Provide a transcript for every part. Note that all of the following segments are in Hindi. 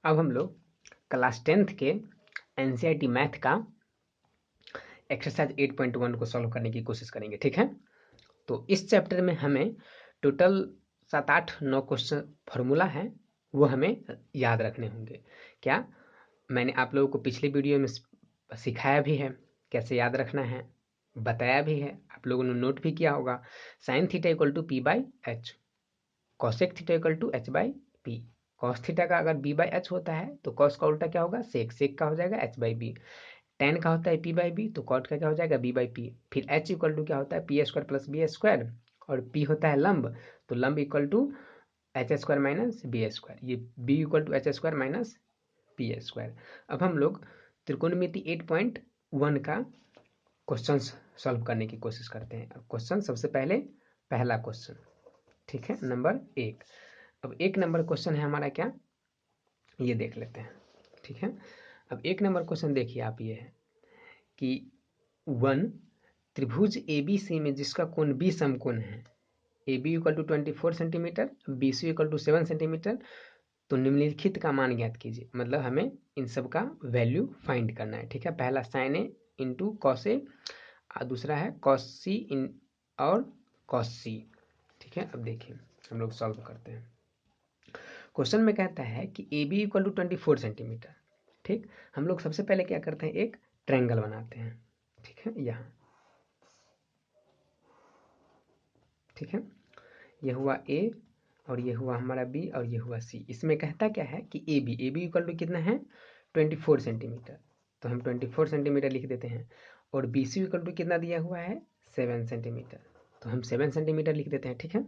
अब हम लोग क्लास 10th के एनसीईआरटी मैथ का एक्सरसाइज 8.1 को सॉल्व करने की कोशिश करेंगे, ठीक है। तो इस चैप्टर में हमें टोटल 7, 8, 9 क्वेश्चन फार्मूला है, वो हमें याद रखने होंगे। क्या मैंने आप लोगों को पिछले वीडियो में सिखाया भी है, कैसे याद रखना है बताया भी है, आप लोगों ने नोट भी किया होगा। Sine theta equal to p by h, cosec theta equal to h by p. Cos theta का अगर बी बाई एच होता है तो कॉस का उल्टा क्या होगा, सेक, सेक का हो जाएगा एच बाई बी। टेन का होता है पी बाई बी, तो कॉट का क्या हो जाएगा, बी बाई पी। फिर एच इक्वल टू क्या होता है, P square plus B square, और पी होता है लंब, तो लंब equal to H square minus B square. ये B equal to H square minus P square. अब हम लोग त्रिकोणमिति 8.1 का क्वेश्चन सॉल्व करने की कोशिश करते हैं। अब क्वेश्चन सबसे पहले पहला क्वेश्चन, ठीक है, नंबर 1। अब 1 नंबर क्वेश्चन है हमारा क्या, ये देख लेते हैं, ठीक है। अब 1 नंबर क्वेश्चन देखिए आप, ये है कि 1 त्रिभुज ABC में जिसका कोण B समकोण है, AB equal to 24 centimetre, BC equal to 7 centimetre, तो निम्नलिखित का मान ज्ञात कीजिए। मतलब हमें इन सब का वैल्यू फाइंड करना है, ठीक है। पहला sign A into cos A, और दूसरा है कॉस सी इन और कॉस सी, ठीक है। अब देखिए हम लोग सॉल्व करते हैं। क्वेश्चन में कहता है कि a b equal to 24 centimetre, ठीक। हम लोग सबसे पहले क्या करते हैं, एक ट्रायंगल बनाते हैं, ठीक है, यहाँ, ठीक है। ये हुआ ए और ये हुआ हमारा बी और ये हुआ सी। इसमें कहता क्या है कि ए बी इक्वल टू कितना है, 24 सेंटीमीटर, तो हम 24 सेंटीमीटर लिख देते हैं। और बी सी इक्वल टू कितना दिया हुआ है, 7 सेंटीमीटर, तो हम 7 सेंटीमीटर लिख देते हैं, ठीक है।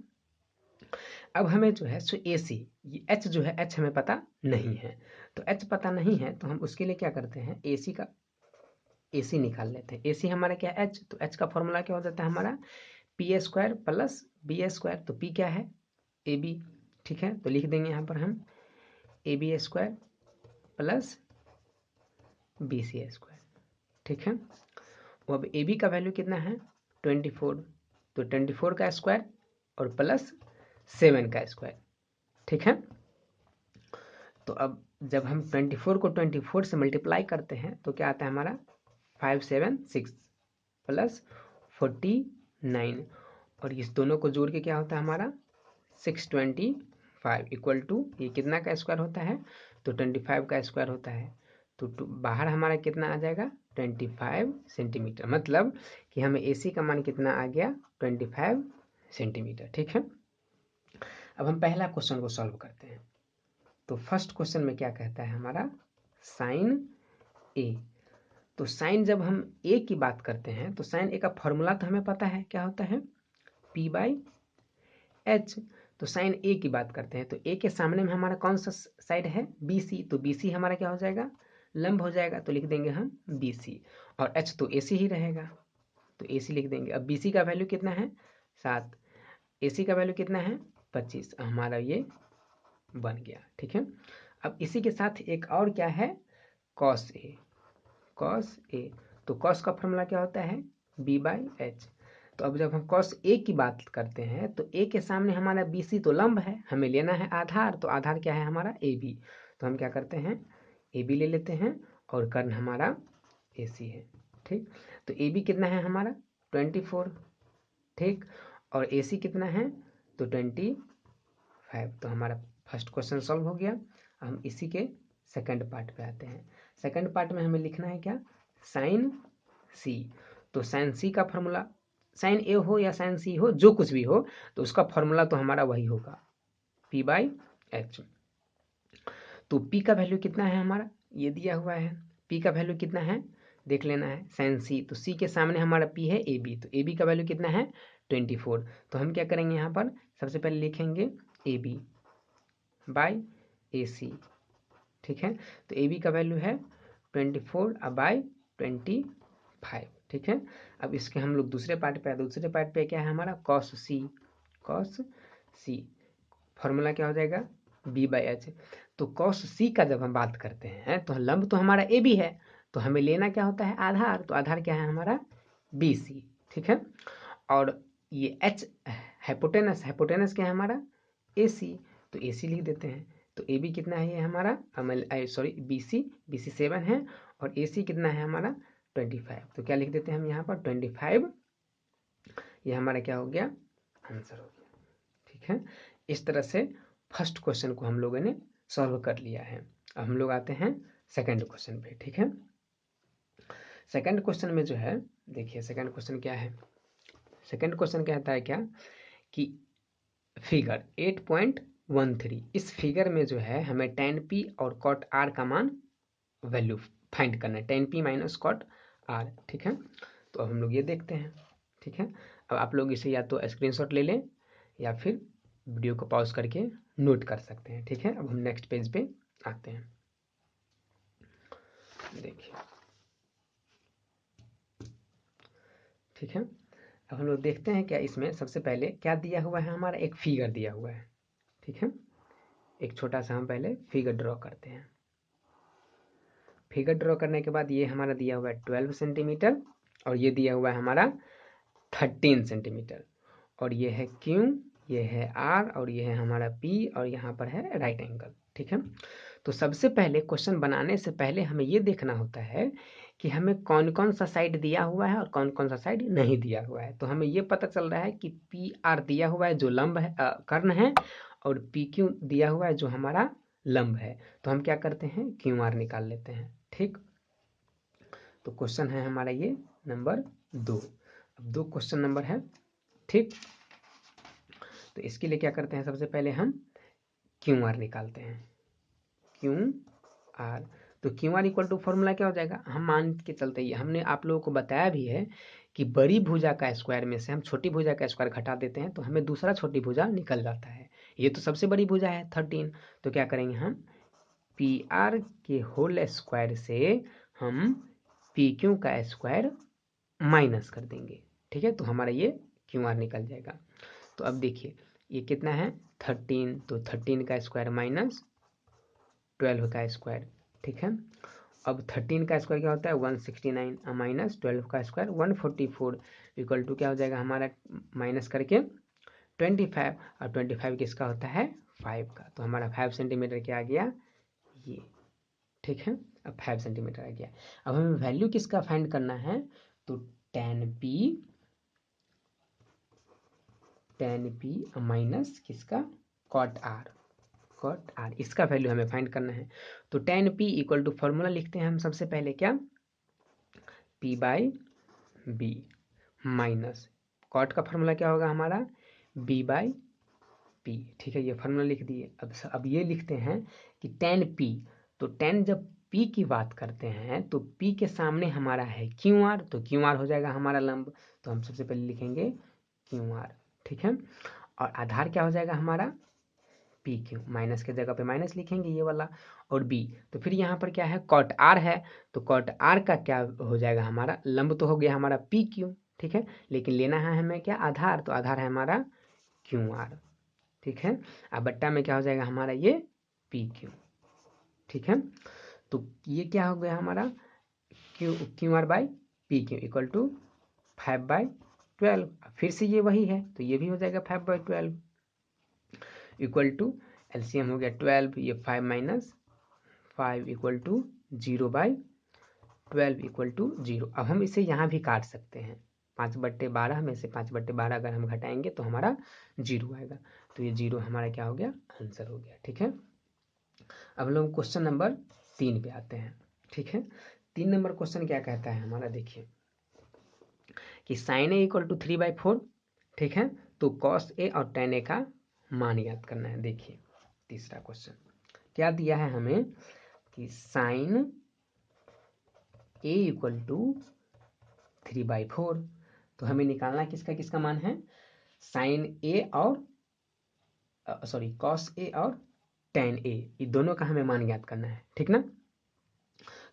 अब हमें जो है सो ए सी, ये एच जो है, एच हमें पता नहीं है, तो एच पता नहीं है तो हम उसके लिए क्या करते हैं, ए सी का ए सी निकाल लेते हैं। ए सी हमारा क्या है, एच, तो एच का फॉर्मूला क्या हो जाता है हमारा, p square plus B square. तो पी क्या है, ए बी, ठीक है। तो लिख देंगे यहाँ पर हम a b square plus b c square, ठीक है। अब ए बी का वैल्यू कितना है, 24, तो 24 का स्क्वायर और प्लस 7 का स्क्वायर, ठीक है। तो अब जब हम 24 को 24 से मल्टीप्लाई करते हैं तो क्या आता है हमारा, 576 प्लस 49, और इस दोनों को जोड़ के क्या होता है हमारा 625 इक्वल टू, ये कितना का स्क्वायर होता है, तो 25 का स्क्वायर होता है, तो बाहर हमारा कितना आ जाएगा, 25 सेंटीमीटर। मतलब कि हमें AC का मान कितना आ गया, 25 सेंटीमीटर, ठीक है। अब हम पहला क्वेश्चन को सॉल्व करते हैं। तो फर्स्ट क्वेश्चन में क्या कहता है हमारा, साइन ए। तो साइन जब हम ए की बात करते हैं तो साइन ए का फॉर्मूला तो हमें पता है, क्या होता है, पी बाई एच। तो साइन ए की बात करते हैं तो ए के सामने में हमारा कौन सा साइड है, बी सी, तो बी सी हमारा क्या हो जाएगा, लंब हो जाएगा, तो लिख देंगे हम बी सी। और एच तो ए सी ही रहेगा, तो ए सी लिख देंगे। अब बी सी का वैल्यू कितना है, 7, ए सी का वैल्यू कितना है, 25, हमारा ये बन गया, ठीक है। अब इसी के साथ एक और क्या है, कॉस ए, कॉस ए, तो कॉस का फॉर्मूला क्या होता है, बी बाई एच। तो अब जब हम कॉस ए की बात करते हैं तो ए के सामने हमारा बी सी तो लंब है, हमें लेना है आधार, तो आधार क्या है हमारा ए बी, तो हम क्या करते हैं, ए बी ले लेते हैं और कर्ण हमारा ए सी है, ठीक। तो ए बी कितना है हमारा 24, ठीक, और ए सी कितना है, तो 25, तो हमारा फर्स्ट क्वेश्चन सॉल्व हो गया। हम इसी के सेकंड पार्ट पे आते हैं। सेकंड पार्ट में हमें लिखना है क्या, साइन सी। तो साइन सी का फॉर्मूला, साइन ए हो या साइन सी हो, जो कुछ भी हो, तो उसका फॉर्मूला तो हमारा वही होगा, पी बाई एच। तो पी का वैल्यू कितना है हमारा, ये दिया हुआ है, पी का वैल्यू कितना है देख लेना है, साइन सी, तो सी के सामने हमारा पी है ए बी, तो ए बी का वैल्यू कितना है 24। तो हम क्या करेंगे यहाँ पर, सबसे पहले लिखेंगे ए बी बाई ए सी, ठीक है। तो ए बी का वैल्यू है 24 बाई 25, ठीक है। अब इसके हम लोग दूसरे पार्ट पे, दूसरे पार्ट पे क्या है हमारा, कॉस सी, कॉस सी, फॉर्मूला क्या हो जाएगा, बी बाई एच। तो कॉस सी का जब हम बात करते हैं तो लंब तो हमारा ए बी है, तो हमें लेना क्या होता है आधार, तो आधार क्या है हमारा बी सी, ठीक है। और ये एच हाइपोटेनस, हाइपोटेनस क्या है हमारा ए सी, तो ए सी लिख देते हैं। तो ए बी कितना है ये हमारा, सॉरी BC 7 है, और AC कितना है हमारा 25। तो क्या लिख देते हैं हम यहाँ पर 25, ये हमारा क्या हो गया, आंसर हो गया। ठीक है, इस तरह से फर्स्ट क्वेश्चन को हम लोगों ने सॉल्व कर लिया है। अब हम लोग आते हैं सेकंड क्वेश्चन पे। ठीक है, सेकंड क्वेश्चन में जो है, देखिए सेकंड क्वेश्चन क्या है। सेकंड क्वेश्चन कहता है क्या कि फिगर 8.13, इस फिगर में जो है हमें tan P और cot R का मान वैल्यू फाइंड करना है, tan P minus cot R। ठीक है, तो अब हम लोग ये देखते हैं। ठीक है, अब आप लोग इसे या तो स्क्रीनशॉट ले लें या फिर वीडियो को पॉज करके नोट कर सकते हैं। ठीक है, अब हम नेक्स्ट पेज पे आते हैं। देखिए, ठीक है, अब हम लोग देखते हैं क्या इसमें सबसे पहले क्या दिया हुआ है, हमारा एक फिगर दिया हुआ है। ठीक है, एक छोटा सा हम पहले फिगर ड्रॉ करते हैं। फिगर ड्रॉ करने के बाद ये हमारा दिया हुआ है 12 सेंटीमीटर, और ये दिया हुआ है हमारा 13 सेंटीमीटर, और ये है Q, ये है R, और ये है हमारा P, और यहाँ पर है राइट एंगल। ठीक है, तो सबसे पहले क्वेश्चन बनाने से पहले हमें ये देखना होता है कि हमें कौन कौन सा साइड दिया हुआ है और कौन कौन सा साइड नहीं दिया हुआ है। तो हमें ये पता चल रहा है कि PR दिया हुआ है जो लंब है, कर्ण है, और PQ दिया हुआ है जो हमारा लंब है। तो हम क्या करते हैं, QR निकाल लेते हैं। ठीक, तो क्वेश्चन है हमारा ये नंबर 2। अब 2 क्वेश्चन नंबर है। ठीक, तो इसके लिए क्या करते हैं, सबसे पहले हम QR निकालते हैं। QR, तो QR इक्वल टू फॉर्मूला क्या हो जाएगा, हम मान के चलते ही हमने आप लोगों को बताया भी है कि बड़ी भुजा का स्क्वायर में से हम छोटी भुजा का स्क्वायर घटा देते हैं तो हमें दूसरा छोटी भुजा निकल जाता है। ये तो सबसे बड़ी भुजा है 13, तो क्या करेंगे हम PR के होल स्क्वायर से हम PQ का स्क्वायर माइनस कर देंगे। ठीक है, तो हमारा ये QR निकल जाएगा। तो अब देखिए ये कितना है 13, तो 13 का स्क्वायर माइनस 12 का स्क्वायर। ठीक है, अब 13 का स्क्वायर क्या होता है 169, माइनस 12 का स्क्वायर 144, इक्वल टू क्या हो जाएगा हमारा माइनस करके 25, और 25 किसका होता है 5 का। तो हमारा 5 सेंटीमीटर क्या आ गया ये। ठीक है, अब 5 सेंटीमीटर आ गया। अब हमें वैल्यू किसका फाइंड करना है, तो tan P माइनस किसका cot R, इसका वैल्यू हमें फाइंड करना है। तो tan P equal to formula लिखते हैं हम सबसे पहले क्या, P by b minus cot का फॉर्मूला क्या होगा हमारा B बाई P। ठीक है, ये फॉर्मूला लिख दिए। अब ये लिखते हैं कि tan P, तो tan जब P की बात करते हैं तो P के सामने हमारा है QR, तो QR हो जाएगा हमारा लंब, तो हम सबसे पहले लिखेंगे QR। ठीक है, और आधार क्या हो जाएगा हमारा PQ, माइनस के जगह पे माइनस लिखेंगे ये वाला, और B, तो फिर यहाँ पर क्या है cot R है, तो cot R का क्या हो जाएगा हमारा लंब, तो हो गया हमारा PQ। ठीक है, लेकिन लेना है हमें क्या आधार, तो आधार है हमारा QR। ठीक है, अब बट्टा में क्या हो जाएगा हमारा ये PQ। ठीक है, तो ये क्या हो गया हमारा QR by PQ equal to 5/12, फिर से ये वही है तो ये भी हो जाएगा 5/12, इक्वल टू एलसीएम हो गया 12, ये 5 minus 5 equal to 0/12 equal to 0। अब हम इसे यहाँ भी काट सकते हैं, 5/12 में से 5/12 अगर हम घटाएंगे तो हमारा 0 आएगा, तो ये 0 हमारा क्या हो गया आंसर हो गया। ठीक है, अब लोग क्वेश्चन नंबर 3 पे आते हैं। ठीक है, 3 नंबर क्वेश्चन क्या कहता है हमारा, देखिए कि sin a इक्वल टू 3/4। ठीक है, तो cos a और tan a का मान याद करना है। देखिए तीसरा क्वेश्चन क्या दिया है हमें कि sin a इक्वल टू 3/4, तो हमें निकालना किसका किसका मान है, sin a और सॉरी cos a और tan a, ये दोनों का हमें मान याद करना है। ठीक ना,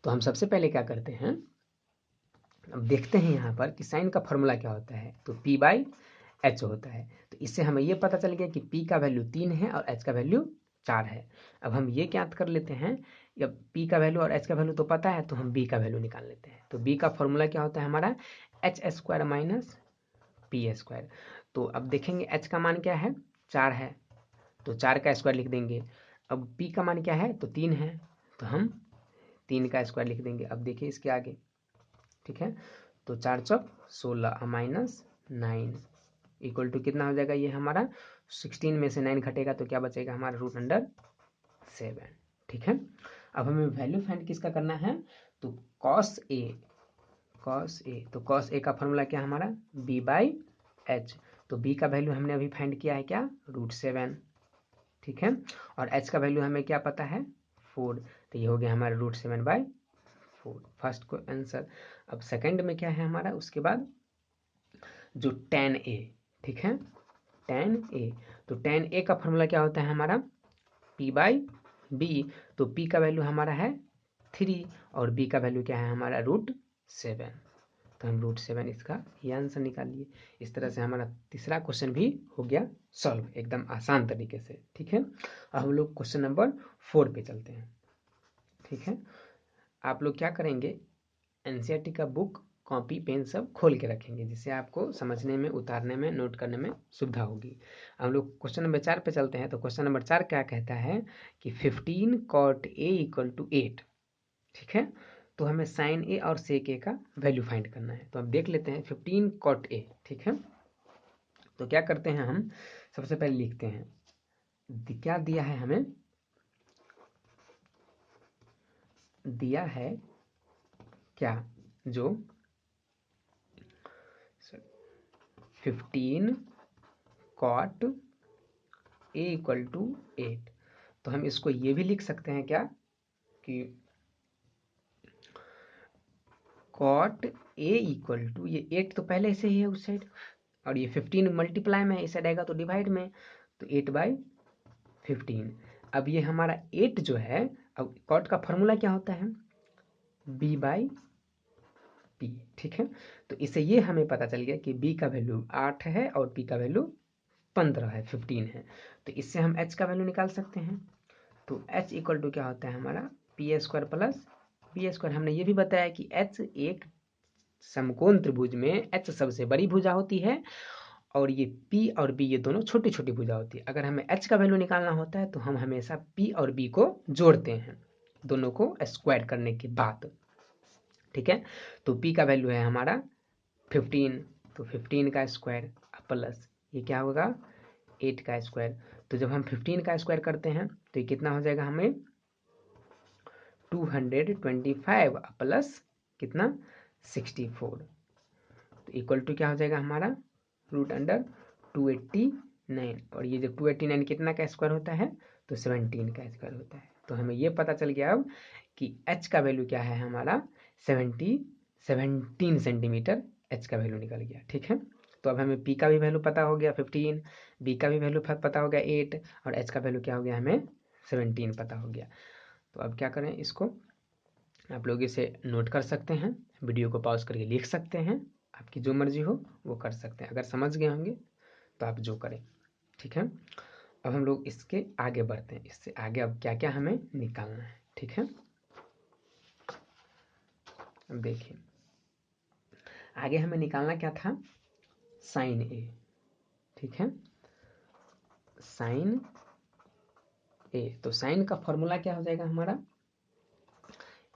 तो हम सबसे पहले क्या करते हैं, अब देखते हैं यहाँ पर कि साइन का फॉर्मूला क्या होता है, तो P/H होता है। तो इससे हमें ये पता चल गया कि P का वैल्यू 3 है और H का वैल्यू 4 है। अब हम ये क्या कर लेते हैं, जब P का वैल्यू और H का वैल्यू तो पता है तो हम B का वैल्यू निकाल लेते हैं। तो B का फॉर्मूला क्या होता है हमारा H² माइनस P²। तो अब देखेंगे H का मान क्या है 4 है, तो 4 का स्क्वायर लिख देंगे। अब p का मान क्या है, तो 3 है, तो हम 3 का स्क्वायर लिख देंगे। अब देखिए इसके आगे, ठीक है, तो 4 चौक 16 माइनस 9 इक्वल टू कितना हो जाएगा, ये हमारा 16 में से 9 घटेगा तो क्या बचेगा हमारा √7। ठीक है, अब हमें वैल्यू फाइंड किसका करना है, तो cos a, तो cos a का फॉर्मूला क्या हमारा b/h, तो b का वैल्यू हमने अभी फाइंड किया है क्या, √7। ठीक है, और h का वैल्यू हमें क्या पता है 4, तो ये हो गया हमारा √7/4 फर्स्ट को आंसर। अब सेकंड में क्या है हमारा, उसके बाद जो tan a, ठीक है, tan a, तो tan a का फॉर्मूला क्या होता है हमारा p/b, तो p का वैल्यू हमारा है 3 और b का वैल्यू क्या है हमारा √7, तो हम √7 इसका ये आंसर निकाल लिए। इस तरह से हमारा तीसरा क्वेश्चन भी हो गया सॉल्व एकदम आसान तरीके से। ठीक है, अब हम लोग क्वेश्चन नंबर 4 पे चलते हैं। ठीक है, आप लोग क्या करेंगे, एनसीईआरटी का बुक कॉपी पेन सब खोल के रखेंगे, जिससे आपको समझने में, उतारने में, नोट करने में सुविधा होगी। हम लोग क्वेश्चन नंबर 4 पे चलते हैं। तो क्वेश्चन नंबर 4 क्या कहता है कि 15 cot a = 8। ठीक है, तो हमें साइन ए और सेक ए का वैल्यू फाइंड करना है। तो अब देख लेते हैं 15 cot a। ठीक है, तो क्या करते हैं हम, सबसे पहले लिखते हैं क्या दिया है हमें, दिया है क्या, जो 15 cot a = 8, तो हम इसको ये भी लिख सकते हैं क्या कि cot a = ये 8 तो पहले से ही है उस साइड, और ये 15 मल्टीप्लाई में इस साइड आएगा तो डिवाइड में, तो 8/15। अब ये हमारा 8 जो है, अब cot का फॉर्मूला क्या होता है b/p। ठीक है, तो इससे ये हमें पता चल गया कि b का वैल्यू 8 है और p का वैल्यू 15 है, 15 है। तो इससे हम h का वैल्यू निकाल सकते हैं। तो h = क्या होता है हमारा p² + b²। हमने ये भी बताया कि h एक समकोण त्रिभुज में h सबसे बड़ी भुजा होती है और ये p और b ये दोनों छोटी छोटी भुजा होती है। अगर हमें h का वैल्यू निकालना होता है तो हम हमेशा p और b को जोड़ते हैं, दोनों को स्क्वायर करने के बाद। ठीक है, तो p का वैल्यू है हमारा 15, तो 15 का स्क्वायर प्लस ये क्या होगा 8 का स्क्वायर। तो जब हम 15 का स्क्वायर करते हैं तो ये कितना हो जाएगा हमें 225 प्लस कितना 64, तो इक्वल टू क्या हो जाएगा हमारा √289, और ये जो 289 कितना का स्क्वायर होता है, तो 17 का स्क्वायर होता है। तो हमें ये पता चल गया अब कि h का वैल्यू क्या है हमारा 17 सेंटीमीटर h का वैल्यू निकल गया। ठीक है, तो अब हमें p का भी वैल्यू पता हो गया 15, b का भी वैल्यू पता हो गया 8, और h का वैल्यू क्या हो गया हमें 17 पता हो गया। तो अब क्या करें, इसको आप लोग इसे नोट कर सकते हैं, वीडियो को पॉज करके लिख सकते हैं, आपकी जो मर्जी हो वो कर सकते हैं। अगर समझ गए होंगे तो आप जो करें। ठीक है, अब हम लोग इसके आगे बढ़ते हैं, इससे आगे अब क्या क्या हमें निकालना है। ठीक है, अब देखिए आगे हमें निकालना क्या था, साइन ए। ठीक है, साइन ए, तो साइन का फॉर्मूला क्या हो जाएगा हमारा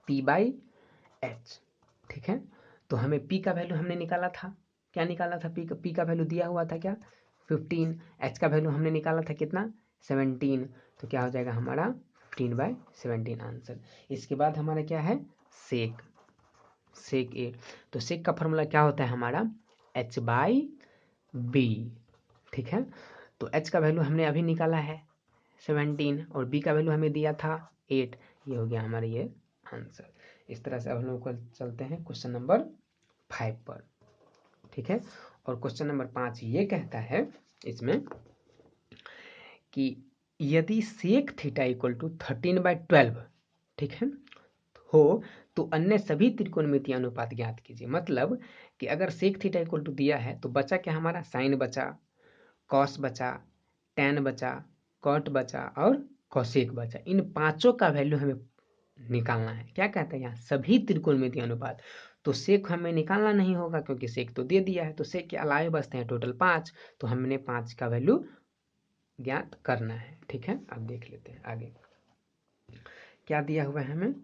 p/h। ठीक है, तो हमें p का वैल्यू हमने निकाला था, क्या निकाला था, p का वैल्यू दिया हुआ था क्या 15, h का वैल्यू हमने निकाला था कितना 17, तो क्या हो जाएगा हमारा 15/17 आंसर। इसके बाद हमारा क्या है सेक ए, तो सेक का फॉर्मूला क्या होता है हमारा h/b। ठीक है, तो h का वैल्यू हमने अभी निकाला है 17 और b का वैल्यू हमें दिया था 8, ये हो गया हमारा ये आंसर। इस तरह से अब हम लोग चलते हैं क्वेश्चन नंबर 5 पर। ठीक है, और क्वेश्चन नंबर 5 ये कहता है इसमें कि यदि सेक थीटा = 13/12 ठीक है हो तो अन्य सभी त्रिकोणमितीय अनुपात ज्ञात कीजिए। मतलब कि अगर सेक थीटा = दिया है तो बचा क्या हमारा साइन बचा, कॉस बचा, टैन बचा, कॉट बचा और कॉसेक बचा। इन पांचों का वैल्यू हमें निकालना है। क्या कहते हैं यहाँ सभी त्रिकोणमितीय अनुपात, तो सेक हमें निकालना नहीं होगा क्योंकि सेक तो दे दिया है, तो सेक के अलावे बचते हैं टोटल 5, तो हमने 5 का वैल्यू ज्ञात करना है। ठीक है, अब देख लेते हैं आगे। क्या दिया हुआ है हमें,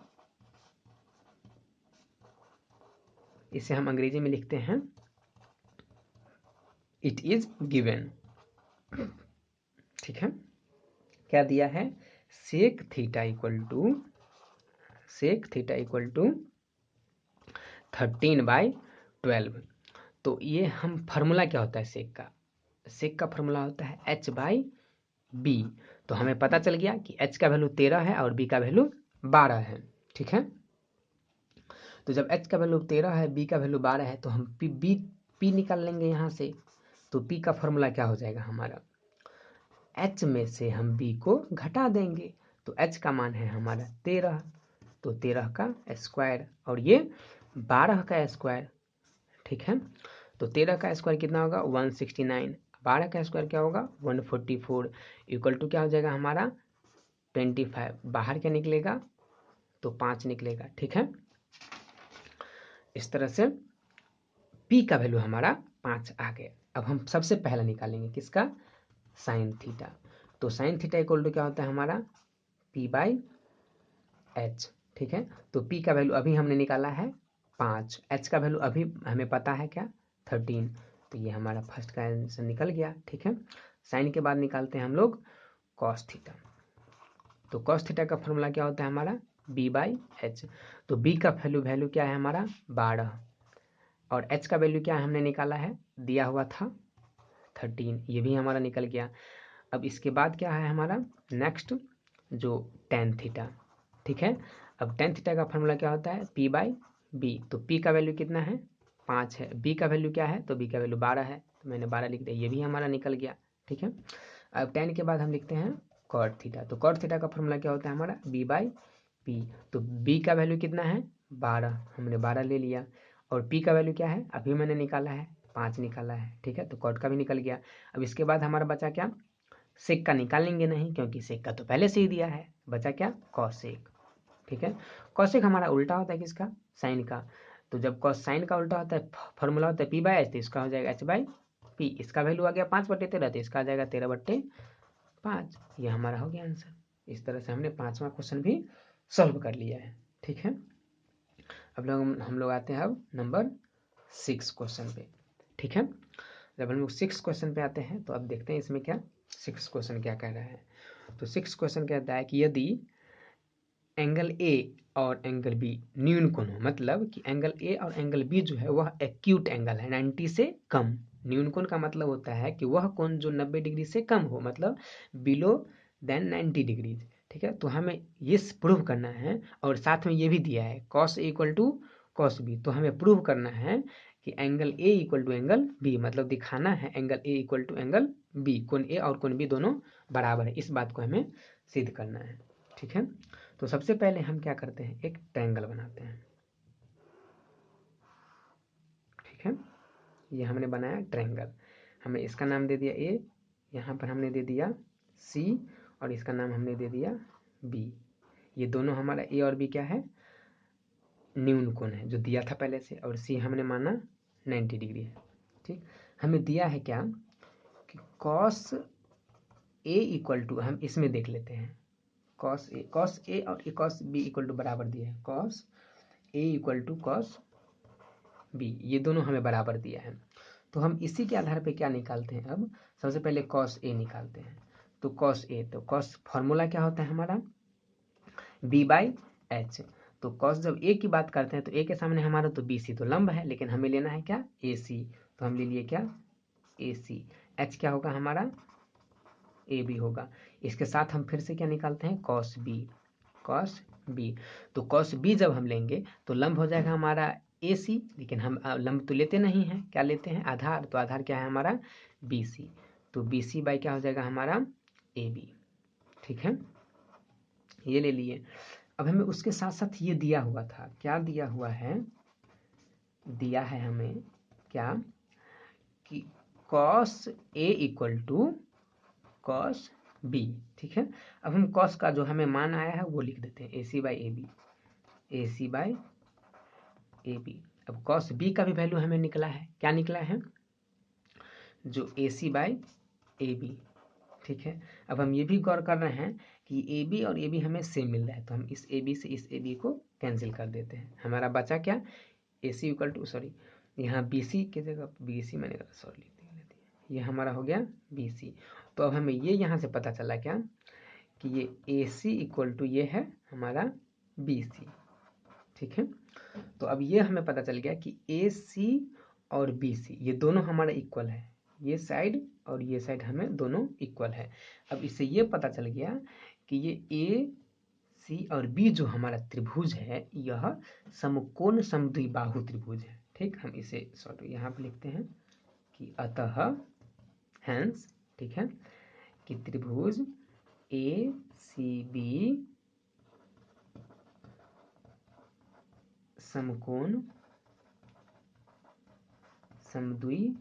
इसे हम अंग्रेजी में लिखते हैं इट इज गिवन। ठीक है, क्या दिया है, सेक थीटा इक्वल टू 13/12। तो ये हम फार्मूला क्या होता है सेक का फार्मूला होता है h/b। तो हमें पता चल गया कि h का वैल्यू 13 है और b का वैल्यू 12 है। ठीक है, तो जब h का वैल्यू 13 है, b का वैल्यू 12 है, तो हम p निकाल लेंगे यहाँ से। तो p का फार्मूला क्या हो जाएगा हमारा, h में से हम b को घटा देंगे, तो h का मान है हमारा 13, तो 13 का स्क्वायर और ये 12 का स्क्वायर। ठीक है, तो 13 का स्क्वायर कितना होगा 169, 12 का स्क्वायर क्या होगा 144, इक्वल टू क्या हो जाएगा हमारा 25। बाहर क्या निकलेगा, तो 5 निकलेगा। ठीक है, इस तरह से p का वैल्यू हमारा 5 आ गया। अब हम सबसे पहला निकालेंगे किसका, साइन थीटा। तो साइन थीटा इक्वल टू क्या होता है हमारा p/h। ठीक है, तो p का वैल्यू अभी हमने निकाला है 5, h का वैल्यू अभी हमें पता है क्या 13, तो ये हमारा फर्स्ट का आंसर निकल गया। ठीक है, साइन के बाद निकालते हैं हम लोग कॉस थीटा। तो कॉस थीटा का फॉर्मूला क्या होता है हमारा b/h। तो b का वैल्यू क्या है हमारा 12 और h का वैल्यू क्या है हमने निकाला है, दिया हुआ था 13, ये भी हमारा निकल गया। अब इसके बाद क्या है हमारा नेक्स्ट जो टेन थीटा। ठीक है, अब टेन थीटा का फॉर्मूला क्या होता है p/b। तो p का वैल्यू कितना है 5 है, b का वैल्यू क्या है, तो b का वैल्यू 12 है, तो मैंने 12 लिख दिया, ये भी हमारा निकल गया। ठीक है, अब टेन के बाद हम लिखते हैं कॉट थीटा। तो कॉट थीटा का फॉर्मूला क्या होता है हमारा b/p। तो b का वैल्यू कितना है 12, हमने 12 ले लिया, और p का वैल्यू क्या है अभी मैंने निकाला है 5 निकाला है। ठीक है, तो कॉट का भी निकल गया। अब इसके बाद हमारा बचा क्या, सेक का निकालेंगे नहीं क्योंकि सेक का तो पहले से ही दिया है, बचा क्या कॉसेक। ठीक है, कॉसेक हमारा उल्टा होता है किसका, साइन का। तो जब कॉस साइन का उल्टा होता है फॉर्मूला होता है p/h, तो इसका हो जाएगा h/p। इसका वैल्यू आ गया 5/13, तो इसका आ जाएगा 13/5। ये हमारा हो गया आंसर। इस तरह से हमने 5वां क्वेश्चन भी सॉल्व कर लिया है। ठीक है, अब लोग हम लोग आते हैं अब नंबर 6 क्वेश्चन पे। ठीक है, जब हम लोग 6 क्वेश्चन पे आते हैं तो अब देखते हैं इसमें क्या 6 क्वेश्चन क्या कह रहा है। तो 6 क्वेश्चन कहता है कि यदि एंगल ए और एंगल बी न्यून कोण हो, मतलब कि एंगल ए और एंगल बी जो है वह एक्यूट एंगल है 90 से कम। न्यून कोण का मतलब होता है कि वह कोण जो 90 डिग्री से कम हो, मतलब बिलो देन 90 डिग्रीज। ठीक है, तो हमें ये प्रूव करना है, और साथ में ये भी दिया है cos A equal to cos B। तो हमें प्रूव करना है कि angle A equal to angle B, मतलब दिखाना है angle A equal to angle B, कोण A और कोण B दोनों बराबर है, इस बात को हमें सिद्ध करना है। ठीक है, तो सबसे पहले हम क्या करते हैं, एक ट्रायंगल बनाते हैं। ठीक है, ये हमने बनाया ट्रायंगल, हमने इसका नाम दे दिया A, यहाँ पर हमने दे दिया C, और इसका नाम हमने दे दिया B। ये दोनों हमारा A और B क्या है, न्यून कोण है जो दिया था पहले से, और C हमने माना 90 डिग्री है। ठीक, हमें दिया है क्या कि cos A इक्वल टू, हम इसमें देख लेते हैं cos A और cos B इक्वल टू बराबर दिया है, cos A equal to cos B, ये दोनों हमें बराबर दिया है। तो हम इसी के आधार पे क्या निकालते हैं, अब सबसे पहले cos A निकालते हैं। तो cos A, तो cos फॉर्मूला क्या होता है हमारा b/h। तो cos जब a की बात करते हैं तो a के सामने हमारा तो bc तो लंब है, लेकिन हमें लेना है क्या ac, तो हम ले लिए क्या ac। h क्या होगा हमारा ab होगा। इसके साथ हम फिर से क्या निकालते हैं cos b। तो cos b जब हम लेंगे तो लंब हो जाएगा हमारा ac, लेकिन हम लंब तो लेते नहीं हैं, क्या लेते हैं आधार, तो आधार क्या है हमारा bc। तो bc बाई क्या हो जाएगा हमारा ab। ठीक है, ये ले लिए। अब हमें उसके साथ साथ ये दिया हुआ था, क्या दिया हुआ है, दिया है हमें क्या कि cos A equal to cos B। ठीक है, अब हम cos का जो हमें मान आया है वो लिख देते हैं AC/AB। अब cos B का भी वैल्यू हमें निकला है, क्या निकला है जो AC/AB। ठीक है। अब हम ये भी गौर कर रहे हैं कि ए बी और ए बी हमें सेम मिल रहा है, तो हम इस ए बी से इस ए बी को कैंसिल कर देते हैं। हमारा बचा क्या, ए सी इक्वल टू, सॉरी यहाँ बी सी की जगह बी सी मैंने सॉरी लिख दिया, ये हमारा हो गया बी सी। तो अब हमें ये यहाँ से पता चला क्या कि ये ए सी इक्वल टू ये है हमारा बी सी। ठीक है, तो अब ये हमें पता चल गया कि ए सी और बी सी ये दोनों हमारा इक्वल है, ये साइड और ये साइड हमें दोनों इक्वल है। अब इससे ये पता चल गया कि ये ए सी और बी जो हमारा त्रिभुज है यह समकोण समद्विबाहु त्रिभुज है। ठीक, हम इसे सॉरी यहाँ पे लिखते हैं कि अतः हैंस, ठीक है, कि त्रिभुज ए सी बी समकोण समद्विबाहु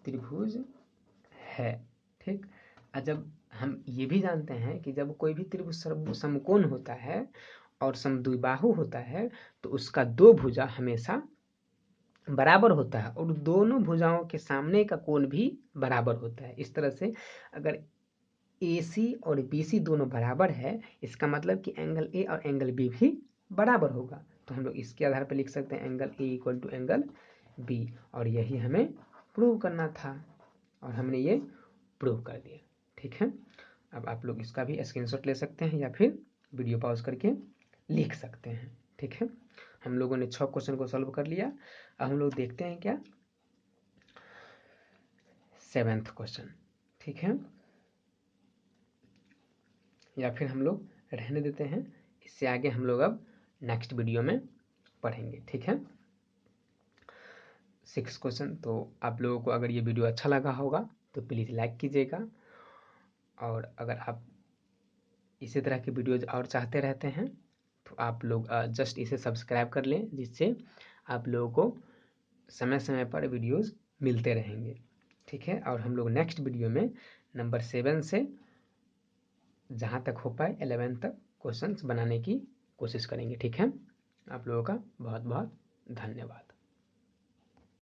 त्रिभुज है। ठीक, जब हम ये भी जानते हैं कि जब कोई भी त्रिभुज समकोण होता है और समद्विबाहु होता है तो उसका दो भुजा हमेशा बराबर होता है और दोनों भुजाओं के सामने का कोण भी बराबर होता है। इस तरह से अगर AC और BC दोनों बराबर है, इसका मतलब कि एंगल A और एंगल B भी बराबर होगा। तो हम लोग इसके आधार पर लिख सकते हैं angle A equal to angle B, और यही हमें प्रूव करना था और हमने ये प्रूव कर दिया। ठीक है, अब आप लोग इसका भी स्क्रीनशॉट ले सकते हैं या फिर वीडियो पॉज करके लिख सकते हैं। ठीक है, हम लोगों ने 6 क्वेश्चन को सॉल्व कर लिया। अब हम लोग देखते हैं क्या 7th क्वेश्चन। ठीक है, या फिर हम लोग रहने देते हैं, इससे आगे हम लोग अब नेक्स्ट वीडियो में पढ़ेंगे। ठीक है, 6 क्वेश्चन। तो आप लोगों को अगर ये वीडियो अच्छा लगा होगा तो प्लीज़ लाइक कीजिएगा, और अगर आप इसी तरह की वीडियोज और चाहते रहते हैं तो आप लोग जस्ट इसे सब्सक्राइब कर लें, जिससे आप लोगों को समय समय पर वीडियोस मिलते रहेंगे। ठीक है, और हम लोग नेक्स्ट वीडियो में नंबर 7 से जहाँ तक हो पाए 11 तक क्वेश्चंस बनाने की कोशिश करेंगे। ठीक है, आप लोगों का बहुत बहुत धन्यवाद।